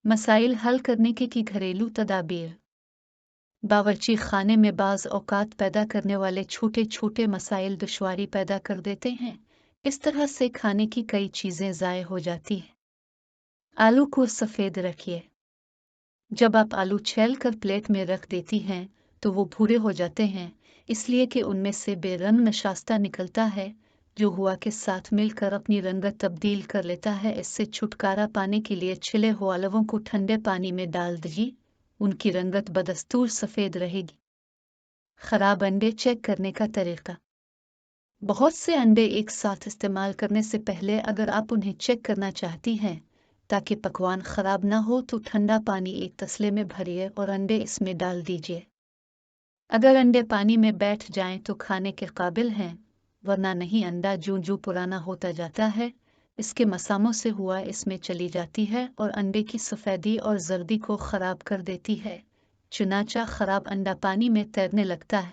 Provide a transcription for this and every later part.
मसाइल हल करने की घरेलू तदाबीर। बावर्ची खाने में बाज़ औकात पैदा करने वाले छोटे छोटे मसाइल दुश्वारी पैदा कर देते हैं। इस तरह से खाने की कई चीज़ें ज़ाय हो जाती हैं। आलू को सफ़ेद रखिए। जब आप आलू छील कर प्लेट में रख देती हैं तो वो भूरे हो जाते हैं, इसलिए कि उनमें से बेरंग नशास्ता निकलता है जो हवा के साथ मिलकर अपनी रंगत तब्दील कर लेता है। इससे छुटकारा पाने के लिए छिले हुए आलूओं को ठंडे पानी में डाल दीजिए, उनकी रंगत बदस्तूर सफ़ेद रहेगी। खराब अंडे चेक करने का तरीका। बहुत से अंडे एक साथ इस्तेमाल करने से पहले अगर आप उन्हें चेक करना चाहती हैं ताकि पकवान खराब ना हो तो ठंडा पानी एक तसले में भरिए और अंडे इसमें डाल दीजिए। अगर अंडे पानी में बैठ जाएं तो खाने के काबिल हैं, वरना नहीं। अंडा जूं पुराना होता जाता है, इसके मसामों से हुआ इसमें चली जाती है और अंडे की सफ़ेदी और जर्दी को ख़राब कर देती है। चुनाचा खराब अंडा पानी में तैरने लगता है।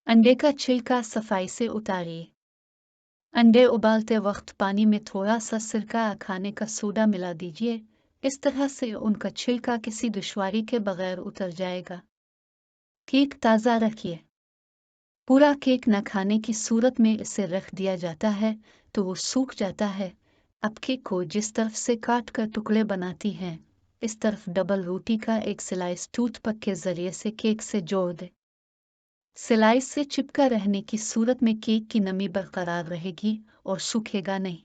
अंडे का छिलका सफाई से उतारिए। अंडे उबालते वक्त पानी में थोड़ा सा सिरका या खाने का सोडा मिला दीजिए। इस तरह से उनका छिलका किसी दुश्वारी के बगैर उतर जाएगा। केक ताज़ा रखिए। पूरा केक न खाने की सूरत में इसे रख दिया जाता है तो वो सूख जाता है। अब केक को जिस तरफ से काट कर टुकड़े बनाती हैं, इस तरफ डबल रोटी का एक स्लाइस टूथपिक के जरिए से केक से जोड़ दें। स्लाइस से चिपका रहने की सूरत में केक की नमी बरकरार रहेगी और सूखेगा नहीं।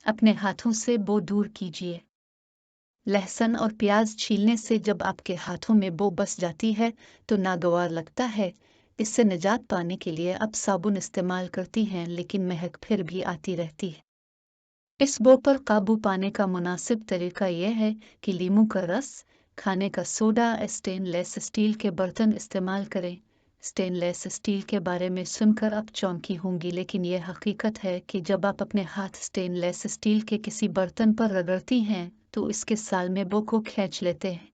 अपने हाथों से बो दूर कीजिए। लहसुन और प्याज छीलने से जब आपके हाथों में बो बस जाती है तो नागवार लगता है। इससे निजात पाने के लिए अब साबुन इस्तेमाल करती हैं, लेकिन महक फिर भी आती रहती है। इस बो पर काबू पाने का मुनासिब तरीका यह है कि लीमू का रस, खाने का सोडा, स्टेनलेस स्टील के बर्तन इस्तेमाल करें। स्टेनलेस स्टील के बारे में सुनकर आप चौंकी होंगी, लेकिन यह हकीकत है कि जब आप अपने हाथ स्टेनलेस स्टील के किसी बर्तन पर रगड़ती हैं तो इसके साल में बो को खींच लेते हैं।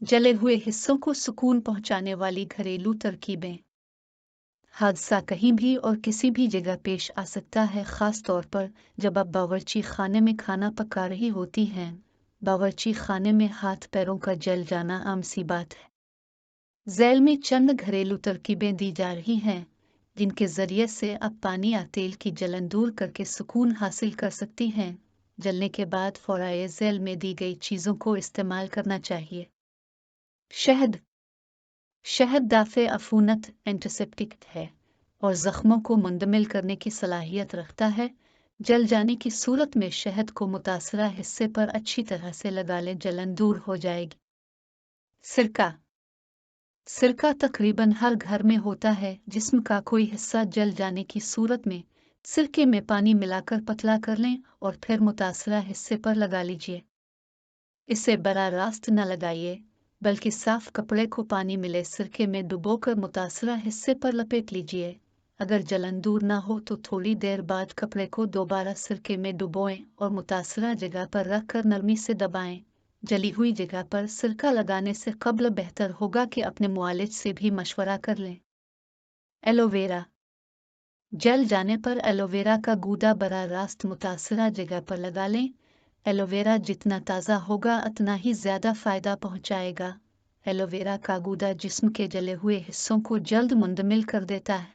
जले हुए हिस्सों को सुकून पहुंचाने वाली घरेलू तरकीबें। हादसा कहीं भी और किसी भी जगह पेश आ सकता है, ख़ास तौर पर जब आप बावर्ची खाने में खाना पका रही होती हैं। बावर्ची खाने में हाथ पैरों का जल जाना आम सी बात है। झैल में चंद घरेलू तरकीबें दी जा रही हैं जिनके ज़रिए से आप पानी या तेल की जलन दूर करके सुकून हासिल कर सकती हैं। जलने के बाद फ़ौराए झैल में दी गई चीज़ों को इस्तेमाल करना चाहिए। शहद। शहद दाफ़े अफूनत एंटीसेप्टिक है और ज़ख्मों को मुंदमिल करने की सलाहियत रखता है। जल जाने की सूरत में शहद को मुतासरा हिस्से पर अच्छी तरह से लगा लें, जलन दूर हो जाएगी। सिरका। सिरका तकरीबन हर घर में होता है। जिस्म का कोई हिस्सा जल जाने की सूरत में सिरके में पानी मिलाकर पतला कर लें और फिर मुतासरा हिस्से पर लगा लीजिए। इसे बराह रास्त न लगाइए, बल्कि साफ कपड़े को पानी मिले सिरके में डुबोकर मुतासरा हिस्से पर लपेट लीजिए। अगर जलन दूर ना हो तो थोड़ी देर बाद कपड़े को दोबारा सिरके में डुबोएं और मुतासरा जगह पर रखकर नरमी से दबाएं। जली हुई जगह पर सिरका लगाने से कब्ल बेहतर होगा कि अपने मुआलिज से भी मशवरा कर लें। एलोवेरा। जल जाने पर एलोवेरा का गूदा बराह रास्त मुतासरा जगह पर लगा लें। एलोवेरा जितना ताज़ा होगा उतना ही ज़्यादा फ़ायदा पहुंचाएगा। एलोवेरा का गूदा जिस्म के जले हुए हिस्सों को जल्द मुंदमिल कर देता है।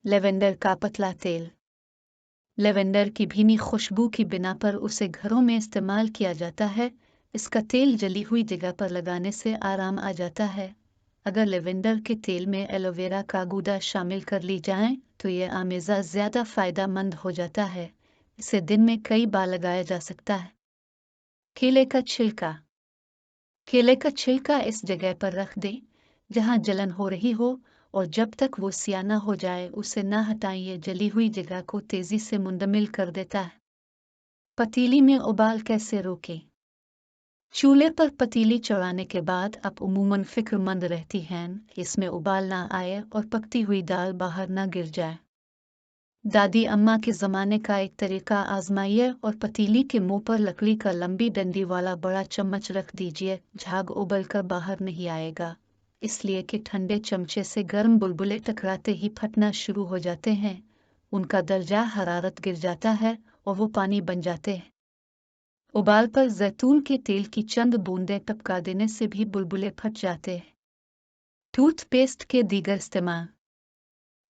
लेवेंडर का पतला तेल। लेवेंडर की भीनी खुशबू की बिना पर उसे घरों में इस्तेमाल किया जाता है। इसका तेल जली हुई जगह पर लगाने से आराम आ जाता है। अगर लेवेंडर के तेल में एलोवेरा का गूदा शामिल कर ली जाए तो यह आमेज़ा ज़्यादा फ़ायदा मंद हो जाता है। इसे दिन में कई बार लगाया जा सकता है। केले का छिलका। केले का छिलका इस जगह पर रख दें जहां जलन हो रही हो और जब तक वो सियाना हो जाए उसे न हटाइए। जली हुई जगह को तेजी से मुंदमिल कर देता है। पतीली में उबाल कैसे रोकें। चूल्हे पर पतीली चढ़ाने के बाद आप उमूमन फिक्रमंद रहती हैं इसमें उबाल ना आए और पकती हुई दाल बाहर ना गिर जाए। दादी अम्मा के ज़माने का एक तरीका आजमाइए और पतीली के मुंह पर लकड़ी का लंबी डंडी वाला बड़ा चम्मच रख दीजिए। झाग उबल कर बाहर नहीं आएगा, इसलिए कि ठंडे चमचे से गर्म बुलबुले टकराते ही फटना शुरू हो जाते हैं। उनका दर्जा हरारत गिर जाता है और वो पानी बन जाते हैं। उबाल पर जैतून के तेल की चंद बूंदें टपका देने से भी बुलबुले फट जाते हैं। टूथपेस्ट के दीगर इस्तेमाल।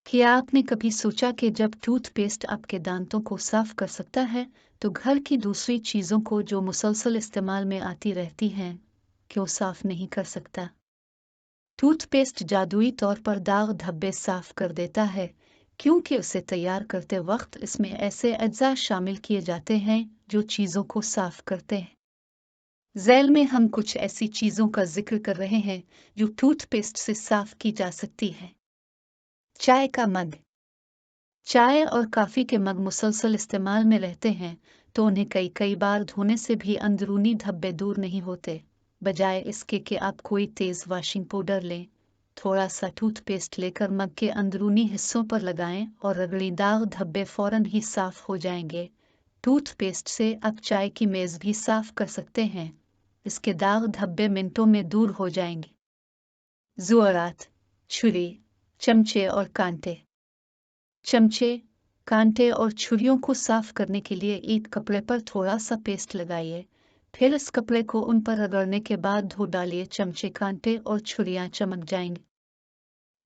क्या आपने कभी सोचा कि जब टूथपेस्ट आपके दांतों को साफ कर सकता है तो घर की दूसरी चीजों को जो मुसलसल इस्तेमाल में आती रहती हैं क्यों साफ नहीं कर सकता? टूथपेस्ट जादुई तौर पर दाग धब्बे साफ कर देता है क्योंकि उसे तैयार करते वक्त इसमें ऐसे अज्जा शामिल किए जाते हैं जो चीजों को साफ करते हैं। झैल में हम कुछ ऐसी चीजों का जिक्र कर रहे हैं जो टूथपेस्ट से साफ की जा सकती है। चाय का मग। चाय और कॉफी के मग मुसलसल इस्तेमाल में रहते हैं तो उन्हें कई बार धोने से भी अंदरूनी धब्बे दूर नहीं होते। बजाय इसके कि आप कोई तेज वॉशिंग पाउडर लें, थोड़ा सा टूथपेस्ट लेकर मग के अंदरूनी हिस्सों पर लगाएं और रगड़ी दाग धब्बे फौरन ही साफ हो जाएंगे। टूथपेस्ट से आप चाय की मेज भी साफ कर सकते हैं, इसके दाग धब्बे मिनटों में दूर हो जाएंगे। ज़ुअरात, छुरी, चमचे और कांटे। चमचे, कांटे और छुरियों को साफ करने के लिए एक कपड़े पर थोड़ा सा पेस्ट लगाइए, फिर इस कपड़े को उन पर रगड़ने के बाद धो डालिए। चमचे, कांटे और छुरियां चमक जाएंगी।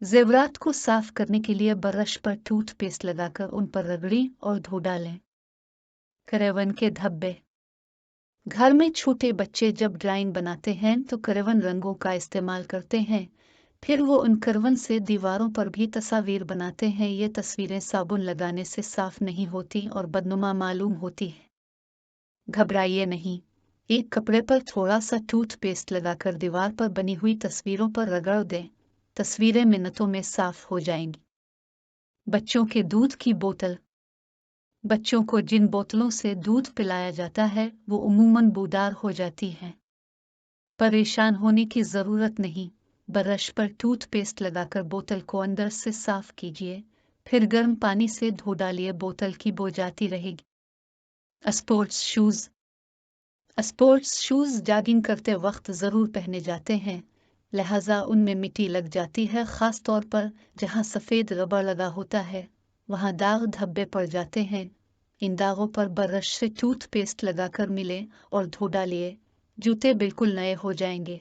जेवरात को साफ करने के लिए ब्रश पर टूथपेस्ट लगाकर उन पर रगड़ी और धो डालें। करेवन के धब्बे। घर में छोटे बच्चे जब ड्राइंग बनाते हैं तो करवन रंगों का इस्तेमाल करते हैं, फिर वो उन करवन से दीवारों पर भी तस्वीर बनाते हैं। ये तस्वीरें साबुन लगाने से साफ नहीं होती और बदनुमा मालूम होती है। घबराइए नहीं, एक कपड़े पर थोड़ा सा टूथपेस्ट लगाकर दीवार पर बनी हुई तस्वीरों पर रगड़ दें, तस्वीरें मिनटों में साफ हो जाएंगी। बच्चों के दूध की बोतल। बच्चों को जिन बोतलों से दूध पिलाया जाता है वो उमूमन बूदार हो जाती हैं। परेशान होने की जरूरत नहीं, ब्रश पर टूथपेस्ट लगाकर बोतल को अंदर से साफ कीजिए, फिर गर्म पानी से धो डालिए, बोतल की बो जाती रहेगी। Sports shoes. Sports shoes jogging करते वक्त जरूर पहने जाते हैं, लिहाजा उनमें मिट्टी लग जाती है, खास तौर पर जहां सफेद रबर लगा होता है वहां दाग धब्बे पड़ जाते हैं। इन दागों पर ब्रश से टूथपेस्ट लगाकर मिले और धो डालिए, जूते बिल्कुल नए हो जाएंगे।